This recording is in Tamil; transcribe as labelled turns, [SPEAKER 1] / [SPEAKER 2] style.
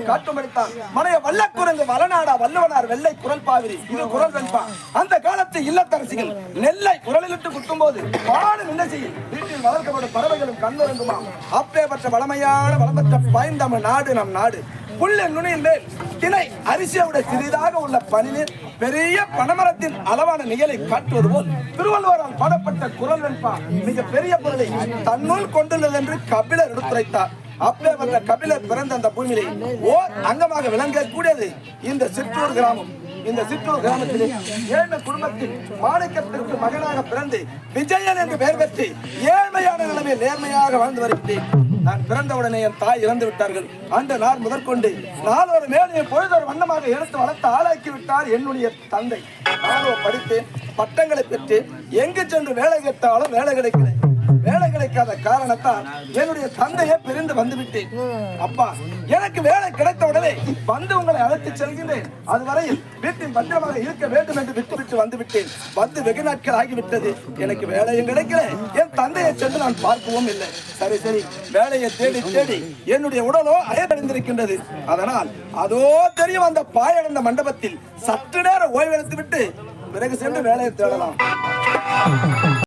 [SPEAKER 1] காட்டும்படித்தான் மனைய வல்லக்குரங்கு வளநாடா வல்லவனார் வெள்ளை குரல் பாவிரி இது குரல் வெண்பா. அந்த காலத்து இல்லத்தரசிகள் நெல்லை குரலிலிட்டு குத்தும் போது பாடு நின்ன செய்யும் வீட்டில் வளர்க்கப்படும் பறவைகளும் கண்ணுறங்குமா. அப்பேற்பட்ட வளமையான வளமற்ற பாய்ந்தமிழ் நாடு நம் நாடு. புல்லின் நுனியின் மேல் திணை அரிசியோட சிறிதாக உள்ள பனிநீர் பெரிய பனமரத்தின் அளவான நிகழை காட்டுவது போல் திருவள்ளுவரால் பாடப்பட்ட குரல் வெண்பா மிக பெரிய பொருளை தன்னுள் கொண்டுள்ளது என்று கபிலர் எடுத்துரைத்தார். அப்பேற்பட்ட கபிலர் பிறந்த அந்த பூமியிலே ஓர் அங்கமாக விளங்கக்கூடியது இந்த சிற்றூர் கிராமம். இந்த சிற்றூர் கிராமத்திலே ஏழ்மை குடும்பத்தில் மாணிக்கத்திற்கு மகனாக பிறந்து விஜயன் என்று பெயர் பெற்று ஏழ்மையான நிலைமையில் நேர்மையாக வாழ்ந்து வருகிறேன். நான் பிறந்தவுடனே என் தாய் இறந்து விட்டார்கள். அந்த நாள் முதற்கொண்டு நாளொரு மேலே பொழுதொரு வண்ணமாக எடுத்து வளர்த்து ஆளாக்கி விட்டார் என்னுடைய தந்தை. நானோ படித்தேன், பட்டங்களை பெற்று எங்கு சென்று வேலை கேட்டாலும் வேலை கிடைக்கல. வேலை கிடைக்காத காரணத்தால் என்னுடைய தந்தையை பிரிந்து வந்துவிட்டேன். அப்பா, எனக்கு வேலை கிடைத்த உடனே வந்து உங்களை அழைத்து செல்கின்றேன். அதுவரையில் வீட்டில் பத்திரமாக இருக்க வேண்டும் என்று விட்டுவிட்டு வந்துவிட்டேன். வந்து வெகு நாட்கள் ஆகிவிட்டது. எனக்கு வேலையும் கிடைக்கல, என் தந்தையை சென்று நான் பார்க்கவும் இல்லை. சரி சரி, வேலையை தேடி தேடி என்னுடைய உடலோ அயர்ந்திருக்கின்றது. அதனால் அதோ தெரியும் அந்த பாயடைந்த மண்டபத்தில் சற்று நேரம் ஓய்வெடுத்து விட்டு பிறகு சென்று வேலையை தேடலாம்.